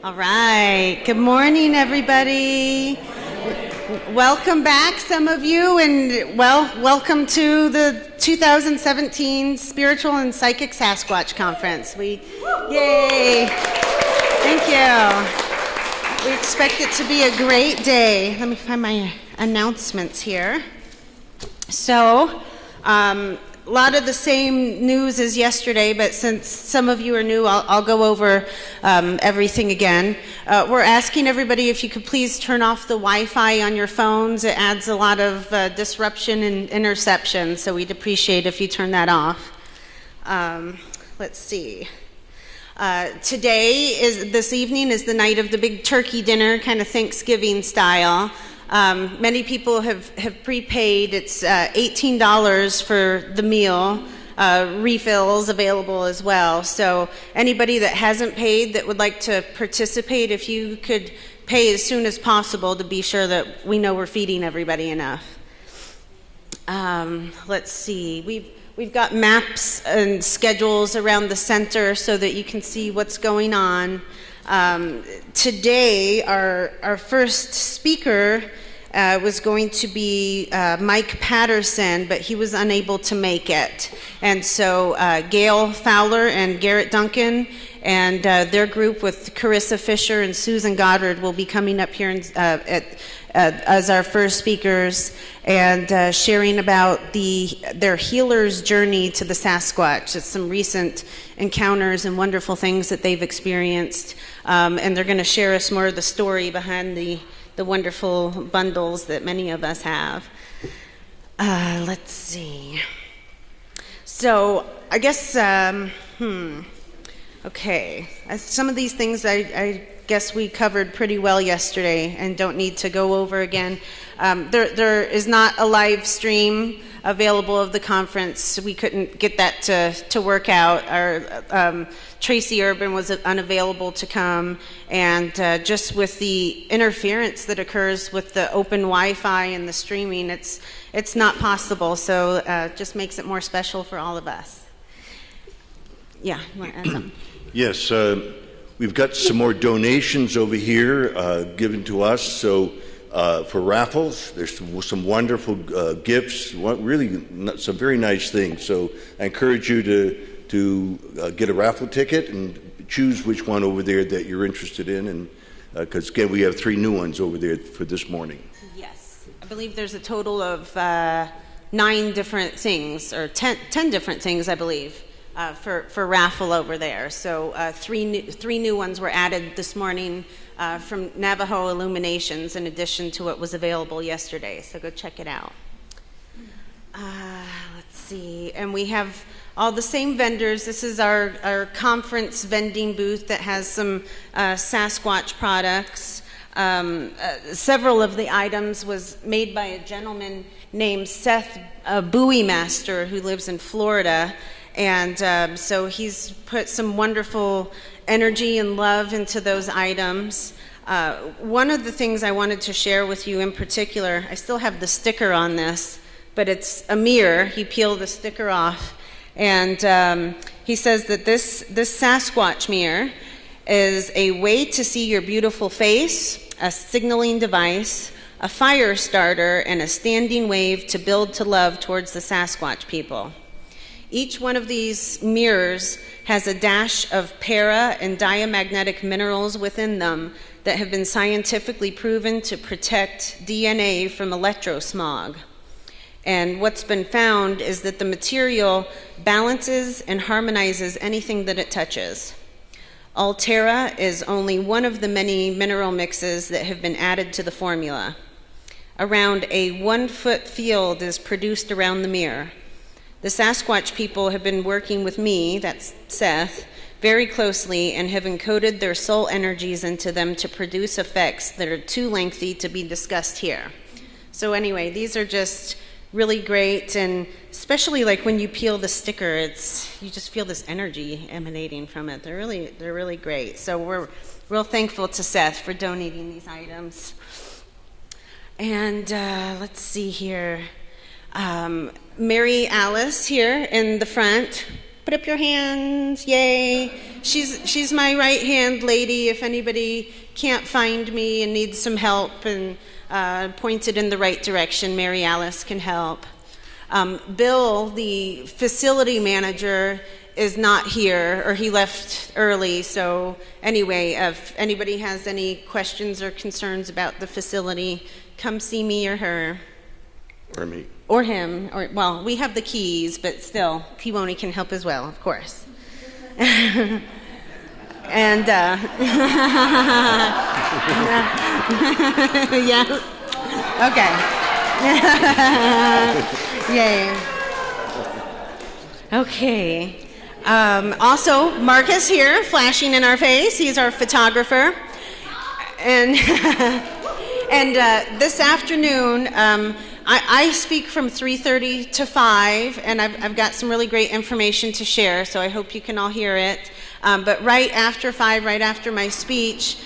All right. Good morning, everybody. Welcome back, some of you, and welcome to the 2017 Spiritual and Psychic Sasquatch Conference. Yay! Thank you. We expect it to be a great day. Let me find my announcements here. So, a lot of the same news as yesterday, but since some of you are new, I'll go over everything again. We're asking everybody if you could please turn off the Wi-Fi on your phones. It adds a lot of disruption and interception, so we'd appreciate if you turn that off. Let's see. This evening is the night of the big turkey dinner, kind of Thanksgiving style. Many people have prepaid. It's $18 for the meal, refills available as well. So anybody that hasn't paid that would like to participate, if you could pay as soon as possible to be sure that we know we're feeding everybody enough. Let's see. We've got maps and schedules around the center so that you can see what's going on. Today, our first speaker was going to be Mike Patterson, but he was unable to make it. And so Gail Fowler and Garrett Duncan and their group with Carissa Fisher and Susan Goddard will be coming up here as our first speakers and sharing about their healer's journey to the Sasquatch. It's some recent encounters and wonderful things that they've experienced. And they're going to share us more of the story behind the wonderful bundles that many of us have. Let's see. So I guess, okay. Some of these things I guess we covered pretty well yesterday and don't need to go over again. There is not a live stream available of the conference. We couldn't get that to work out. Our Tracy Urban was unavailable to come, and just with the interference that occurs with the open Wi-Fi and the streaming, it's not possible. So just makes it more special for all of us. Yeah, you want to add something? Yes, we've got some more donations over here given to us. So for raffles, there's some wonderful gifts, really some very nice things. So I encourage you to get a raffle ticket and choose which one over there that you're interested in. And because again, we have 3 new ones over there for this morning. Yes, I believe there's a total of 9 different things, or 10 different things, I believe. For raffle over there. So 3 new ones were added this morning from Navajo Illuminations in addition to what was available yesterday. So go check it out. Let's see. And we have all the same vendors. This is our conference vending booth that has some Sasquatch products. Several of the items was made by a gentleman named Seth Bowie Master who lives in Florida. And so he's put some wonderful energy and love into those items. One of the things I wanted to share with you in particular, I still have the sticker on this, but it's a mirror. He peeled the sticker off. And he says that this Sasquatch mirror is a way to see your beautiful face, a signaling device, a fire starter, and a standing wave to build to love towards the Sasquatch people. Each one of these mirrors has a dash of para and diamagnetic minerals within them that have been scientifically proven to protect DNA from electrosmog. And what's been found is that the material balances and harmonizes anything that it touches. Altera is only one of the many mineral mixes that have been added to the formula. Around a 1-foot field is produced around the mirror. The Sasquatch people have been working with me, that's Seth, very closely and have encoded their soul energies into them to produce effects that are too lengthy to be discussed here. So anyway, these are just really great, and especially like when you peel the sticker, you just feel this energy emanating from it. They're really great. So we're real thankful to Seth for donating these items. And let's see here. Mary Alice here in the front. Put up your hands, yay. she's my right-hand lady. If anybody can't find me and needs some help and pointed in the right direction, Mary Alice can help. Bill, the facility manager, is not here, or he left early. So anyway, if anybody has any questions or concerns about the facility, come see me or her. Or me. Or him. Or, well, we have the keys, but still, Kiwoni can help as well, of course. And yeah. Okay. Yay. Okay. Also, Marcus here, flashing in our face. He's our photographer. And and this afternoon, I speak from 3:30 to 5, and I've got some really great information to share, so I hope you can all hear it. But right after 5, right after my speech,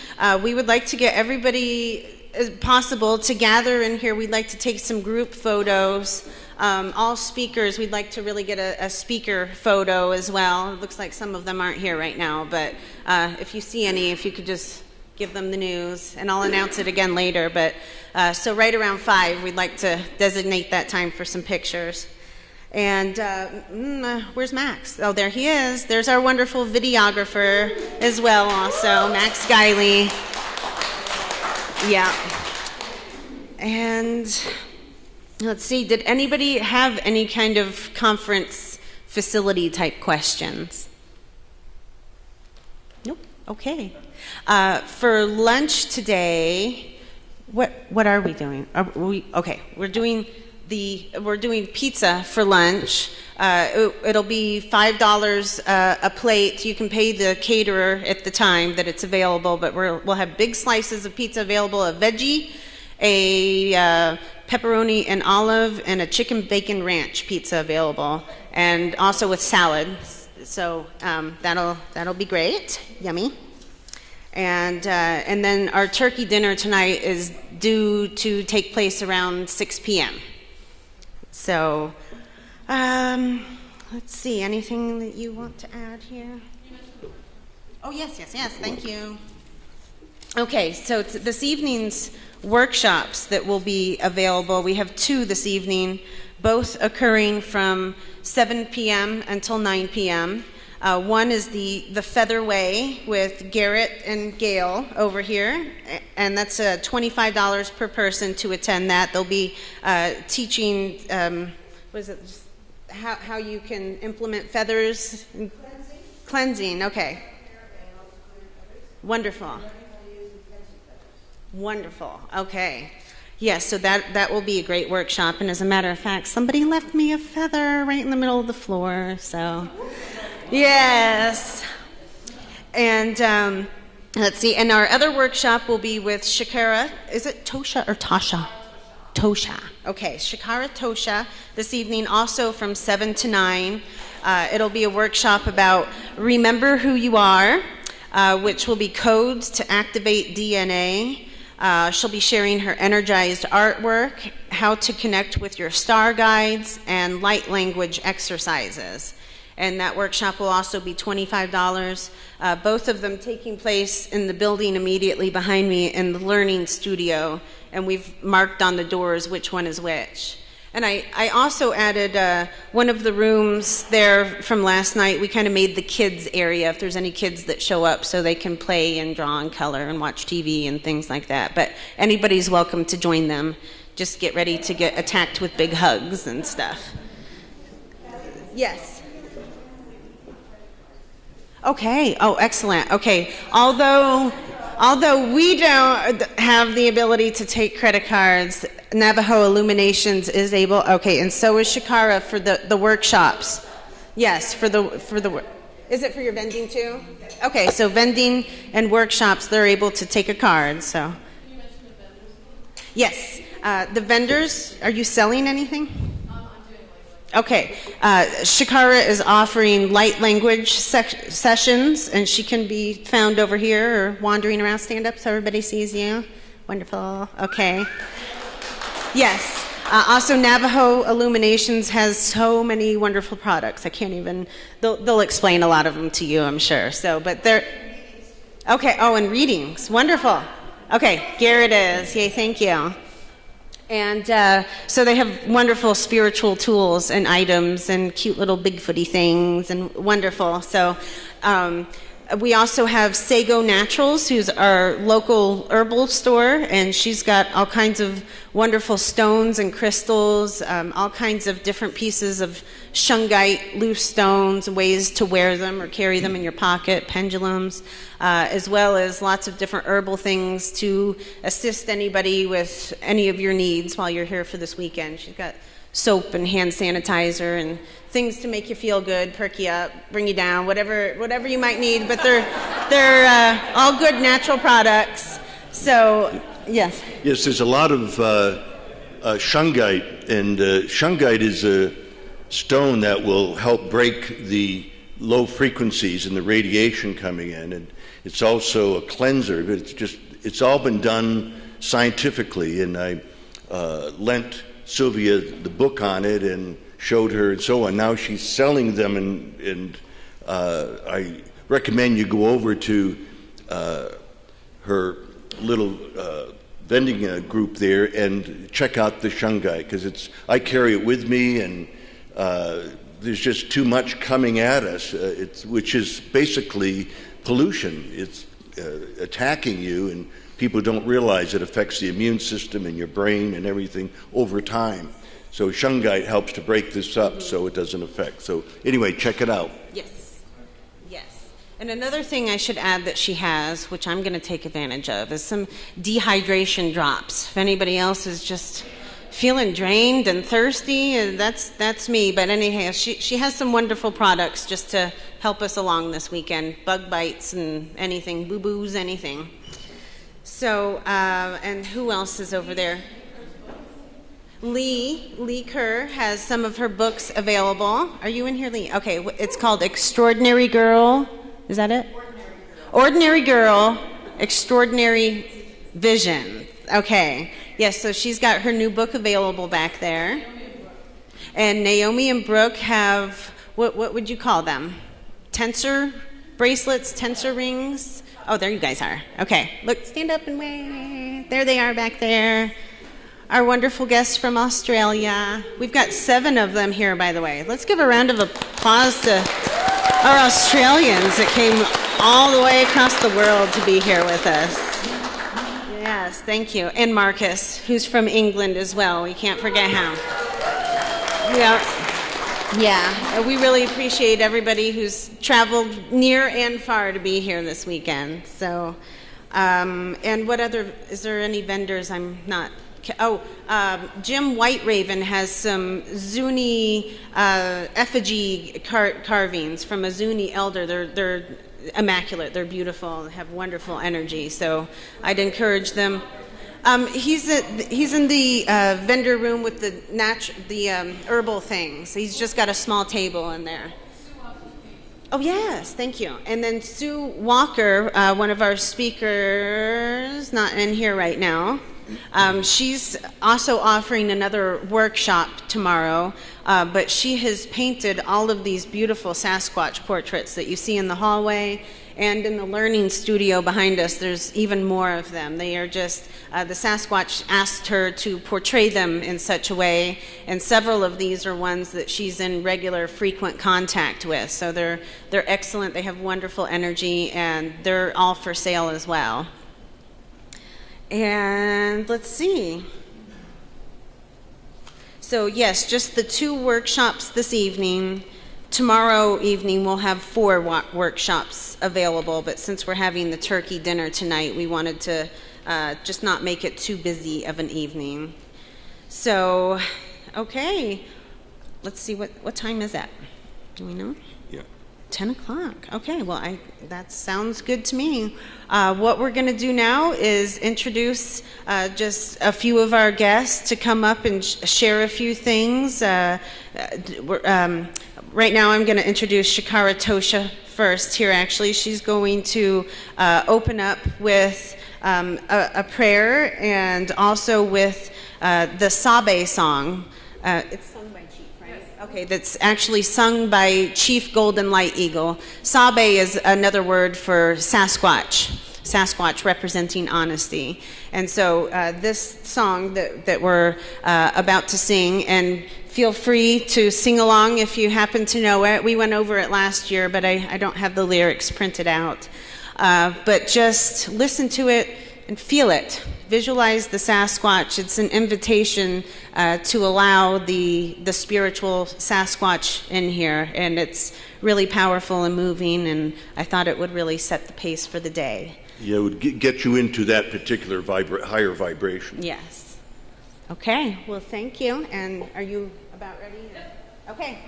we would like to get everybody, as possible, to gather in here. We'd like to take some group photos. All speakers, we'd like to really get a speaker photo as well. It looks like some of them aren't here right now, but if you see any, if you could just give them the news, and I'll announce it again later. But so right around 5, we'd like to designate that time for some pictures. And where's Max? Oh, there he is. There's our wonderful videographer as well also, Max Guiley. Yeah. And let's see, did anybody have any kind of conference facility type questions? Nope. Okay. For lunch today, what are we doing? We're doing pizza for lunch. It'll be $5 a plate. You can pay the caterer at the time that it's available, but we'll have big slices of pizza available, a veggie, a pepperoni and olive, and a chicken bacon ranch pizza available, and also with salad. So that'll be great, yummy. And then our turkey dinner tonight is due to take place around 6 p.m. So let's see, anything that you want to add here? Oh, yes, thank you. Okay, so this evening's workshops that will be available, we have 2 this evening, both occurring from 7 p.m. until 9 p.m. One is the Featherway with Garrett and Gail over here, and that's $25 per person to attend that. They'll be teaching, how you can implement feathers? Cleansing, okay. Wonderful. Wonderful, okay. Yes, so that will be a great workshop, and as a matter of fact, somebody left me a feather right in the middle of the floor, so... Yes. And let's see. And our other workshop will be with Shakara. Is it Tosha or Tasha? Tosha. Okay, Shakara Tosha this evening, also from 7 to 9. It'll be a workshop about Remember Who You Are, which will be codes to activate DNA. She'll be sharing her energized artwork, how to connect with your star guides, and light language exercises. And that workshop will also be $25. Both of them taking place in the building immediately behind me in the Learning Studio, and we've marked on the doors which one is which. And I also added one of the rooms there from last night. We kind of made the kids area, if there's any kids that show up, so they can play and draw and color and watch TV and things like that. But anybody's welcome to join them. Just get ready to get attacked with big hugs and stuff. Yes. Okay. Oh, excellent. Okay. Although we don't have the ability to take credit cards, Navajo Illuminations is able. Okay, and so is Shakara for the workshops. Yes, for the. Is it for your vending too? Okay, so vending and workshops, they're able to take a card. So. You mentioned the vendors. Yes, the vendors. Are you selling anything? Okay, Shakara is offering light language sessions, and she can be found over here or wandering around. Stand up so everybody sees you. Wonderful. Okay. Yes. Also, Navajo Illuminations has so many wonderful products. I can't even, they'll explain a lot of them to you, I'm sure. So, but they're, okay, oh, and readings, wonderful. Okay, here it is. Yay, thank you. And so they have wonderful spiritual tools and items and cute little Bigfooty things and wonderful. So we also have Sago Naturals, who's our local herbal store, and she's got all kinds of wonderful stones and crystals, all kinds of different pieces of shungite, loose stones, ways to wear them or carry them in your pocket, pendulums, as well as lots of different herbal things to assist anybody with any of your needs while you're here for this weekend. She's got soap and hand sanitizer and things to make you feel good, perk you up, bring you down, whatever you might need. But they're all good natural products. So, yes. Yes, there's a lot of shungite, and shungite is a stone that will help break the low frequencies and the radiation coming in, and it's also a cleanser. But it's all been done scientifically, and I lent Sylvia the book on it and showed her and so on. Now she's selling them, and I recommend you go over to her little vending group there and check out the shungite, because I carry it with me, and there's just too much coming at us, which is basically pollution. It's attacking you, and people don't realize it affects the immune system and your brain and everything over time. So shungite helps to break this up so it doesn't affect. So anyway, check it out. Yes. Yes. And another thing I should add that she has, which I'm going to take advantage of, is some dehydration drops. If anybody else is just feeling drained and thirsty, that's me. But anyhow, she has some wonderful products just to help us along this weekend. Bug bites and anything, boo-boos, anything. So, and who else is over there? Lee Kerr has some of her books available. Are you in here, Lee? Okay, it's called Extraordinary Girl. Is that it? Ordinary Girl, Extraordinary Vision. Okay. Yes, so she's got her new book available back there. And Naomi and Brooke have, what would you call them? Tensor bracelets, tensor rings? Oh, there you guys are. Okay, look, stand up and wave. There they are back there. Our wonderful guests from Australia. We've got 7 of them here, by the way. Let's give a round of applause to our Australians that came all the way across the world to be here with us. Yes, thank you. And Marcus, who's from England as well. We can't forget him. Yeah, we really appreciate everybody who's traveled near and far to be here this weekend. So, and what other, is there any vendors I'm not, Jim Whiteraven has some Zuni effigy carvings from a Zuni elder. They're immaculate, they're beautiful, they have wonderful energy, so I'd encourage them. He's in the vendor room with the herbal things. He's just got a small table in there. Oh yes, thank you. And then Sue Walker, one of our speakers, not in here right now. She's also offering another workshop tomorrow, but she has painted all of these beautiful Sasquatch portraits that you see in the hallway, and in the learning studio behind us, there's even more of them. They are just, the Sasquatch asked her to portray them in such a way, and several of these are ones that she's in regular, frequent contact with. So they're excellent, they have wonderful energy, and they're all for sale as well. And let's see. So yes, just the 2 workshops this evening. Tomorrow evening we'll have 4 workshops available, but since we're having the turkey dinner tonight, we wanted to just not make it too busy of an evening. So, okay, let's see, what time is that? Do we know? Yeah. 10 o'clock. Okay, well, that sounds good to me. What we're going to do now is introduce just a few of our guests to come up and share a few things. right now I'm going to introduce Shakara Tosha first here, actually. She's going to open up with a prayer and also with the Sabe song. It's sung by Chief, right? Okay, that's actually sung by Chief Golden Light Eagle. Sabe is another word for Sasquatch. Sasquatch representing honesty. And so this song that we're about to sing, and feel free to sing along if you happen to know it. We went over it last year, but I don't have the lyrics printed out. But just listen to it and feel it. Visualize the Sasquatch. It's an invitation to allow the spiritual Sasquatch in here, and it's really powerful and moving, and I thought it would really set the pace for the day. Yeah, it would get you into that particular higher vibration. Yes. Okay, well, thank you. And are you about ready? Okay.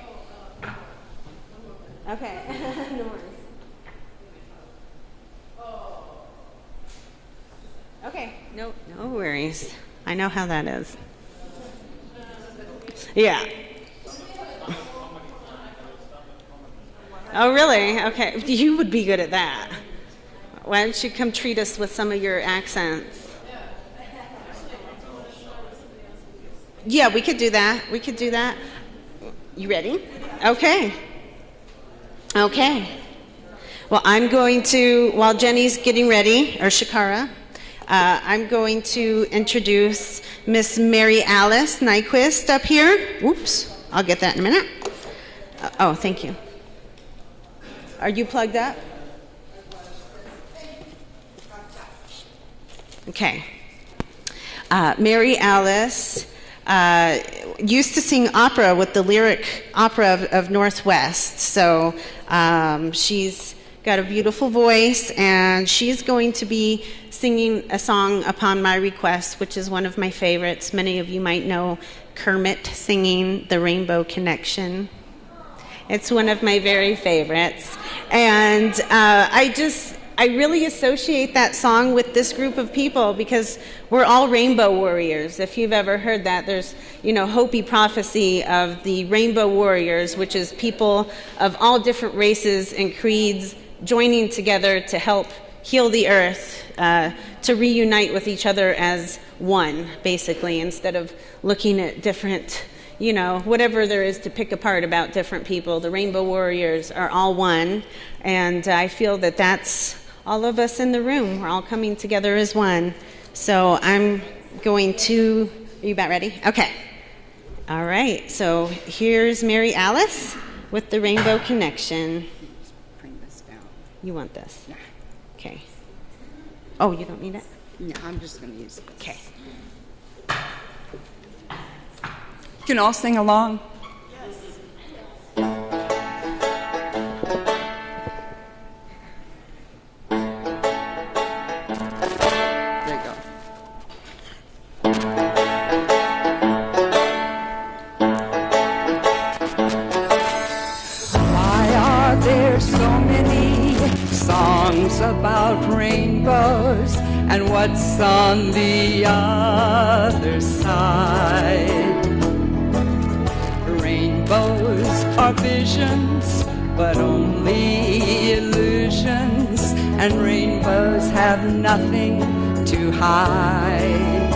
Okay, no worries. Okay, no worries. I know how that is. Yeah. Oh, really? Okay, you would be good at that. Why don't you come treat us with some of your accents? Yeah, we could do that. You ready? Okay. Well, I'm going to, while Jenny's getting ready, or Shakara, I'm going to introduce Miss Mary Alice Nyquist up here. Oops, I'll get that in a minute. Oh, thank you. Are you plugged up? Okay. Mary Alice used to sing opera with the Lyric Opera of Northwest. So she's got a beautiful voice, and she's going to be singing a song upon my request, which is one of my favorites. Many of you might know Kermit singing The Rainbow Connection. It's one of my very favorites. And I really associate that song with this group of people because we're all rainbow warriors. If you've ever heard that, there's, Hopi prophecy of the rainbow warriors, which is people of all different races and creeds joining together to help heal the earth, to reunite with each other as one, basically, instead of looking at different, whatever there is to pick apart about different people. The rainbow warriors are all one, and I feel that that's all of us in the room. We're all coming together as one. So I'm going to, are you about ready? Okay. All right. So here's Mary Alice with the Rainbow Connection. Bring this down. You want this? Yeah. Okay. Oh, you don't need it? No, I'm just going to use this. Okay. You can all sing along. About rainbows and what's on the other side. Rainbows are visions, but only illusions, and rainbows have nothing to hide.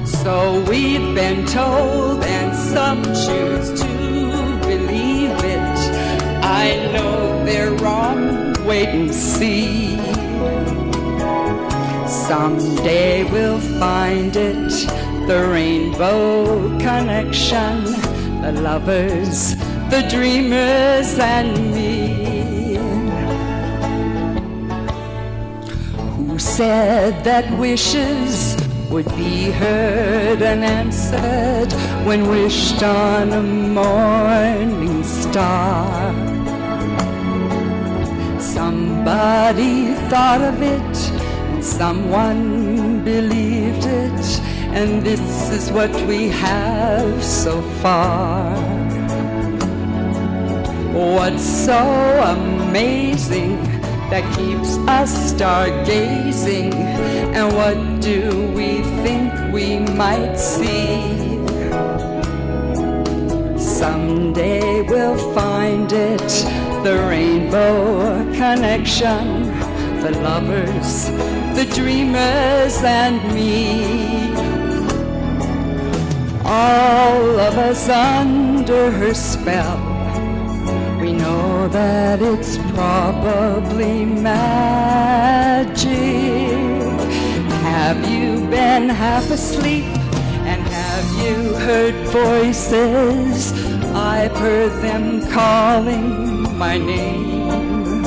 So we've been told, and some choose to believe it. I know they're wrong. Wait and see. Someday we'll find it, the rainbow connection, the lovers, the dreamers, and me. Who said that wishes would be heard and answered when wished on a morning star? Somebody thought of it, and someone believed it, and this is what we have so far. What's so amazing that keeps us stargazing, and what do we think we might see? Someday we'll find it, the rainbow connection, the lovers, the dreamers, and me. All of us under her spell. We know that it's probably magic. Have you been half asleep? And have you heard voices? I've heard them calling my name.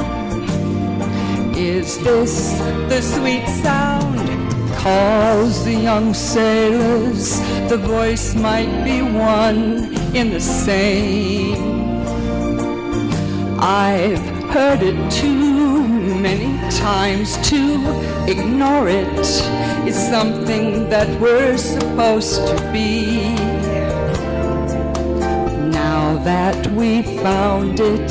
Is this the sweet sound? Calls the young sailors. The voice might be one in the same. I've heard it too many times to ignore it. It's something that we're supposed to be. Now that we found it,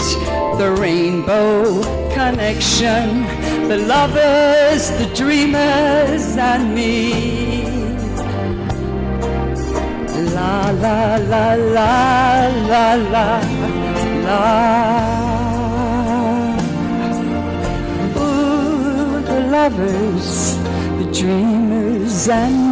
the rainbow connection, the lovers, the dreamers, and me. La la la la la la la. Ooh, the lovers, the dreamers, and me.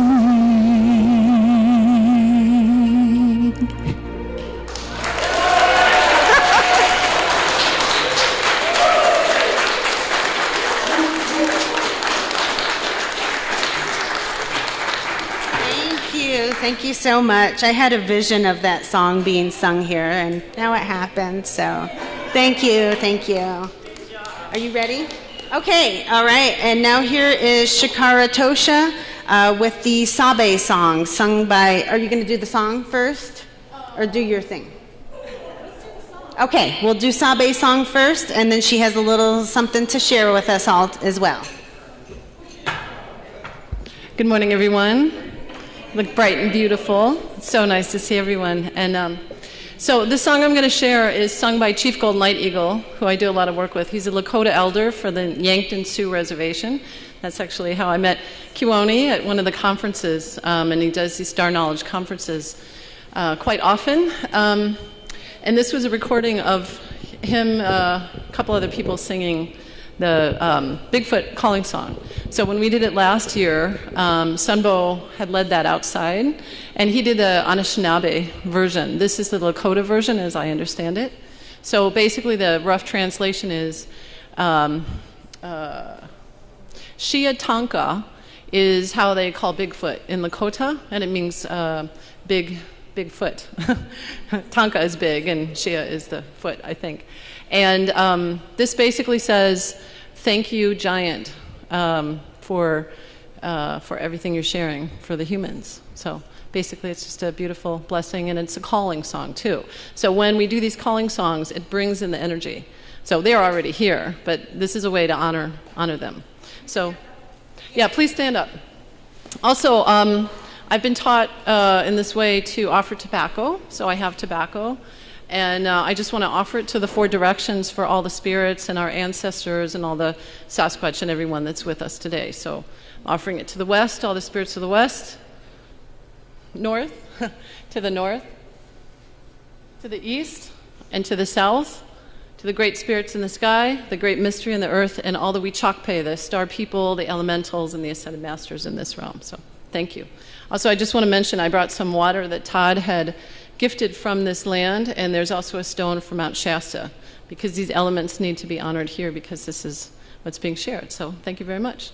Thank you so much. I had a vision of that song being sung here, and now it happened, so thank you, thank you. Are you ready? Okay, all right, and now here is Shikara Tosha with the Sabe song, sung by, are you going to do the song first, or do your thing? Okay, we'll do Sabe song first, and then she has a little something to share with us all as well. Good morning, everyone. Look bright and beautiful. It's so nice to see everyone. And so the song I'm going to share is sung by Chief Golden Light Eagle, who I do a lot of work with. He's a Lakota elder for the Yankton Sioux Reservation. That's actually how I met Kiwoni at one of the conferences, and he does these Star Knowledge conferences quite often. And this was a recording of him, a couple other people singing the Bigfoot calling song. So when we did it last year, Sunbo had led that outside, and he did the Anishinaabe version. This is the Lakota version, as I understand it. So basically the rough translation is, Shia Tanka is how they call Bigfoot in Lakota, and it means big foot. Tanka is big, and Shia is the foot, I think. And this basically says, thank you, Giant, for everything you're sharing for the humans. So basically it's just a beautiful blessing, and it's a calling song too. So when we do these calling songs, it brings in the energy. So they're already here, but this is a way to honor them. So yeah, please stand up. Also, I've been taught in this way to offer tobacco, so I have tobacco. And I just want to offer it to the four directions for all the spirits and our ancestors and all the Sasquatch and everyone that's with us today. So offering it to the west, all the spirits of the west, north, to the north, to the east, and to the south, to the great spirits in the sky, the great mystery in the earth, and all the Wichakpe, the star people, the elementals, and the ascended masters in this realm. So thank you. Also, I just want to mention I brought some water that Todd had gifted from this land, and there's also a stone from Mount Shasta, because these elements need to be honored here because this is what's being shared. So thank you very much.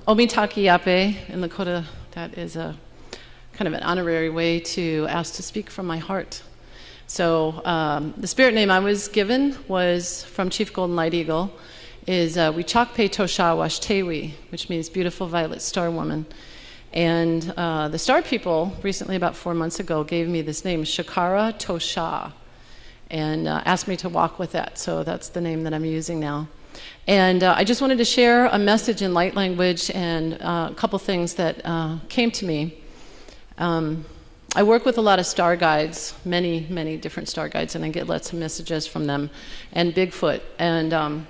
Omitaki Yape in Lakota, that is a kind of an honorary way to ask to speak from my heart. So the spirit name I was given was from Chief Golden Light Eagle, is Wichakpe Tosha Washtewi, which means beautiful violet star woman. And the star people recently, about 4 months ago, gave me this name, Shakara Tosha, and asked me to walk with that. So that's the name that I'm using now. And I just wanted to share a message in light language and a couple things that came to me. I work with a lot of star guides, many, many different star guides, and I get lots of messages from them, and Bigfoot. And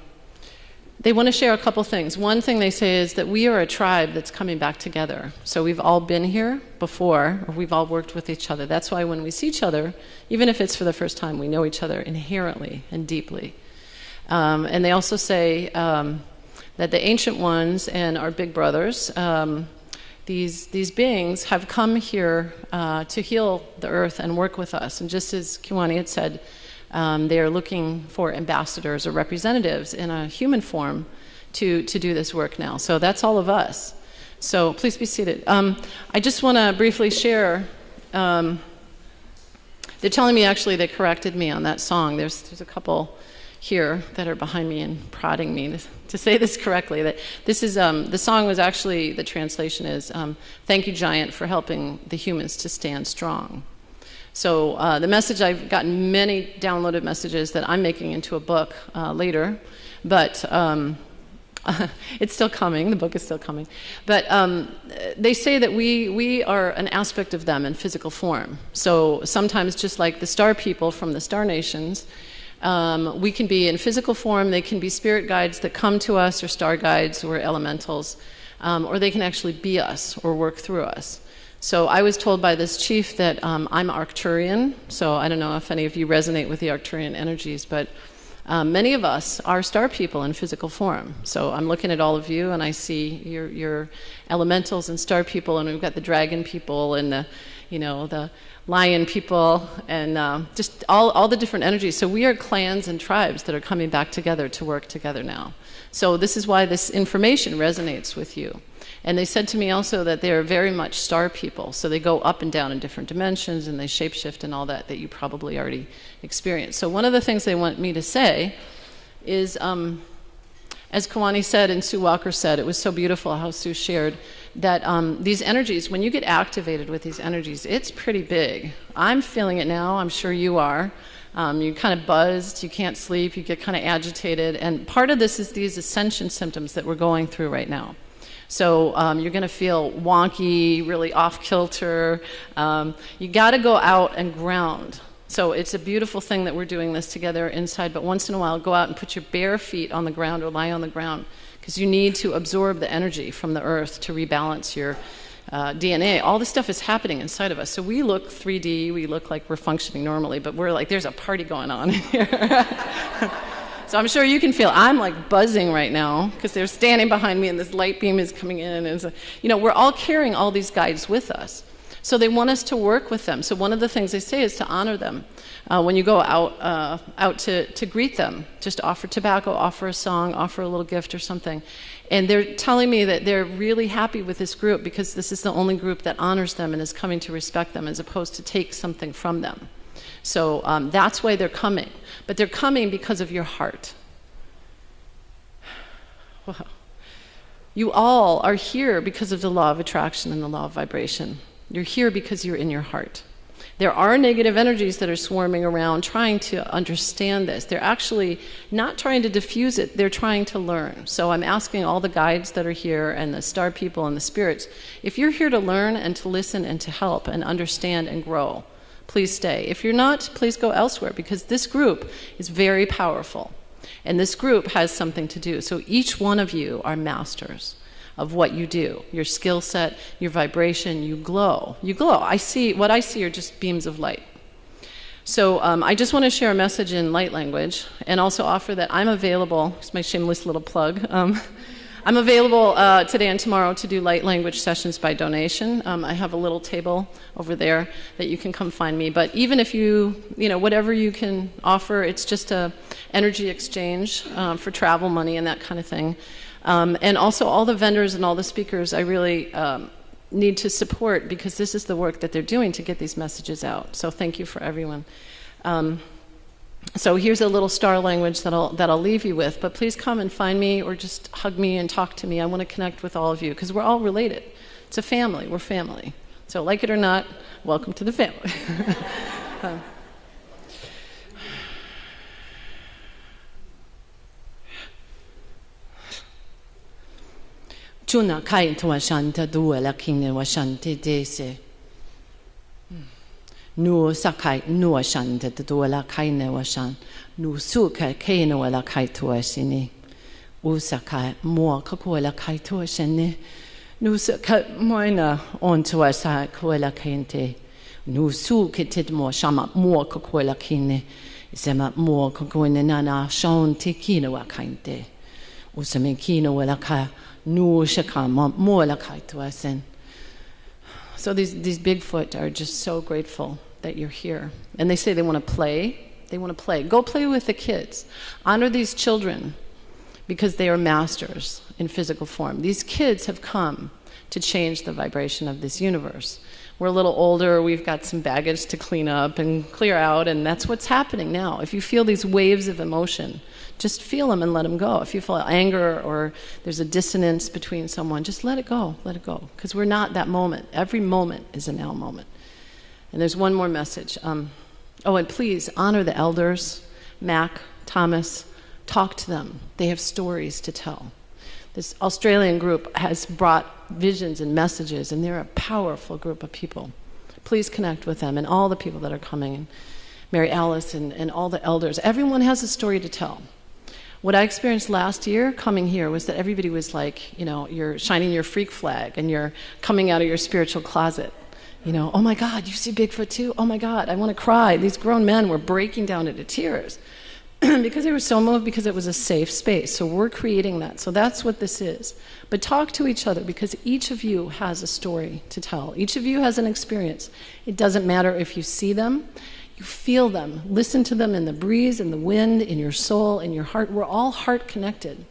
they want to share a couple things. One thing they say is that we are a tribe that's coming back together. So we've all been here before, or we've all worked with each other. That's why when we see each other, even if it's for the first time, we know each other inherently and deeply. And they also say that the ancient ones and our big brothers, these beings have come here to heal the earth and work with us. And just as Kiwani had said, they are looking for ambassadors or representatives in a human form to do this work now. So that's all of us. So please be seated. I just want to briefly share. They're telling me, actually, they corrected me on that song. There's a couple here that are behind me and prodding me to say this correctly. That this is the song was actually, the translation is "Thank you, Giant, for helping the humans to stand strong." So the message, I've gotten many downloaded messages that I'm making into a book later, but it's still coming. The book is still coming. But they say that we are an aspect of them in physical form. So sometimes, just like the star people from the star nations, we can be in physical form. They can be spirit guides that come to us, or star guides, or elementals, or they can actually be us or work through us. So I was told by this chief that I'm Arcturian. So I don't know if any of you resonate with the Arcturian energies, but many of us are star people in physical form. So I'm looking at all of you, and I see your elementals and star people, and we've got the dragon people and the lion people, and just all the different energies. So we are clans and tribes that are coming back together to work together now. So this is why this information resonates with you. And they said to me also that they're very much star people. So they go up and down in different dimensions, and they shapeshift and all that you probably already experienced. So one of the things they want me to say is, as Kawani said and Sue Walker said, it was so beautiful how Sue shared that these energies, when you get activated with these energies, it's pretty big. I'm feeling it now. I'm sure you are. You're kind of buzzed. You can't sleep. You get kind of agitated. And part of this is these ascension symptoms that we're going through right now. So you're going to feel wonky, really off-kilter. You got to go out and ground. So it's a beautiful thing that we're doing this together inside, but once in a while, go out and put your bare feet on the ground or lie on the ground, because you need to absorb the energy from the earth to rebalance your DNA. All this stuff is happening inside of us. So we look 3D, we look like we're functioning normally, but we're like, there's a party going on in here. So I'm sure you can feel, I'm like buzzing right now because they're standing behind me and this light beam is coming in. And we're all carrying all these guides with us. So they want us to work with them. So one of the things they say is to honor them. When you go out to greet them, just offer tobacco, offer a song, offer a little gift or something. And they're telling me that they're really happy with this group because this is the only group that honors them and is coming to respect them as opposed to take something from them. So that's why they're coming. But they're coming because of your heart. Wow. You all are here because of the law of attraction and the law of vibration. You're here because you're in your heart. There are negative energies that are swarming around trying to understand this. They're actually not trying to diffuse it. They're trying to learn. So I'm asking all the guides that are here and the star people and the spirits, if you're here to learn and to listen and to help and understand and grow, please stay. If you're not, please go elsewhere, because this group is very powerful. And this group has something to do. So each one of you are masters of what you do. Your skill set, your vibration, you glow. You glow. What I see are just beams of light. So I just want to share a message in light language and also offer that I'm available. It's my shameless little plug. I'm available today and tomorrow to do light language sessions by donation. I have a little table over there that you can come find me. But even if whatever you can offer, it's just a energy exchange for travel money and that kind of thing. And also all the vendors and all the speakers, I really need to support, because this is the work that they're doing to get these messages out. So thank you for everyone. So here's a little star language that I'll leave you with, but please come and find me or just hug me and talk to me. I want to connect with all of you because we're all related. It's a family. We're family. So like it or not, welcome to the family. Chuna kai to shanta duela king wa shanti dese. Nu sakai nu shanta duela kai ne wa shan. Nu suka kai no la kai to sini. Usakai mo kakola kai to shene. Nu suka moina on to sa kola kente. Nu su kitit mo shama mo kakola kine. Sema mo kakoine nana shon tikino wa kainte. Usame kino wa la kai. So these Bigfoot are just so grateful that you're here. And they say they want to play. They want to play. Go play with the kids. Honor these children because they are masters in physical form. These kids have come to change the vibration of this universe. We're a little older. We've got some baggage to clean up and clear out, and that's what's happening now. If you feel these waves of emotion, just feel them and let them go. If you feel anger or there's a dissonance between someone, just let it go, because we're not that moment. Every moment is a now moment. And there's one more message. And please honor the elders, Mac, Thomas, talk to them. They have stories to tell. This Australian group has brought visions and messages, and they're a powerful group of people. Please connect with them and all the people that are coming, and Mary Alice and all the elders. Everyone has a story to tell. What I experienced last year coming here was that everybody was like, you're shining your freak flag and you're coming out of your spiritual closet. Oh my God, you see Bigfoot too? Oh my God, I want to cry. These grown men were breaking down into tears because they were so moved, because it was a safe space. So we're creating that. So that's what this is. But talk to each other, because each of you has a story to tell. Each of you has an experience. It doesn't matter if you see them. You feel them. Listen to them in the breeze, in the wind, in your soul, in your heart. We're all heart connected.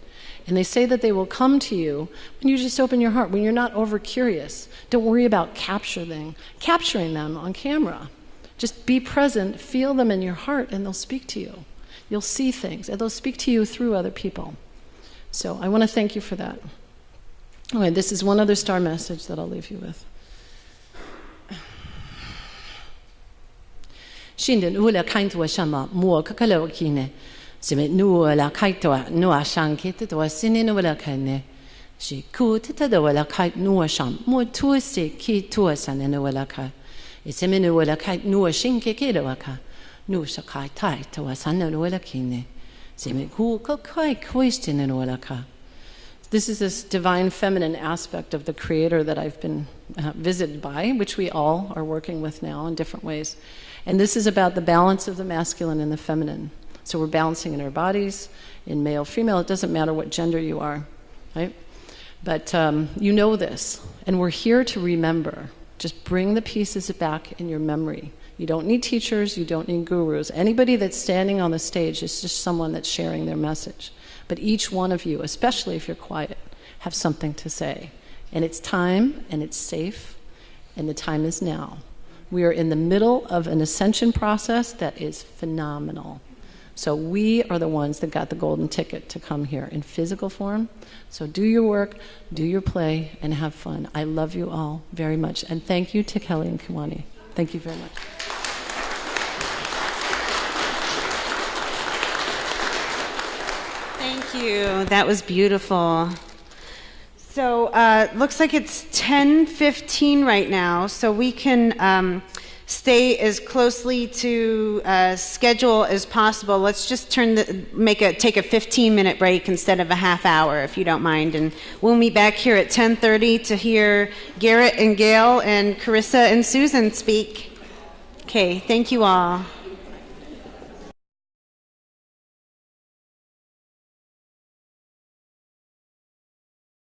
And they say that they will come to you when you just open your heart, when you're not over curious. Don't worry about capturing them on camera. Just be present, feel them in your heart, and they'll speak to you. You'll see things, and they'll speak to you through other people. So I want to thank you for that. Okay, this is one other star message that I'll leave you with. Shinden ula kaintua shama mua kakalo kine. Sime nuala kaitoa nua shankit to a sinin ula kane. She could tita the wala kite nua sham, more tuasi ki tuasan and ula ka. Iseminu ula kite nua shinke kilowaka. Nu shakai tai to a san and ula kine. Sime ku kakai question and ula ka. This is this divine feminine aspect of the Creator that I've been visited by, which we all are working with now in different ways. And this is about the balance of the masculine and the feminine. So we're balancing in our bodies, in male, female. It doesn't matter what gender you are, right? But you know this, and we're here to remember. Just bring the pieces back in your memory. You don't need teachers, you don't need gurus. Anybody that's standing on the stage is just someone that's sharing their message. But each one of you, especially if you're quiet, have something to say. And it's time, and it's safe, and the time is now. We are in the middle of an ascension process that is phenomenal. So we are the ones that got the golden ticket to come here in physical form. So do your work, do your play, and have fun. I love you all very much. And thank you to Kelly and Kiwani. Thank you very much. Thank you. That was beautiful. So looks like it's 10:15 right now, so we can stay as closely to schedule as possible. Let's just take a 15-minute break instead of a half hour, if you don't mind, and we'll meet back here at 10:30 to hear Garrett and Gail and Carissa and Susan speak. Okay, thank you all.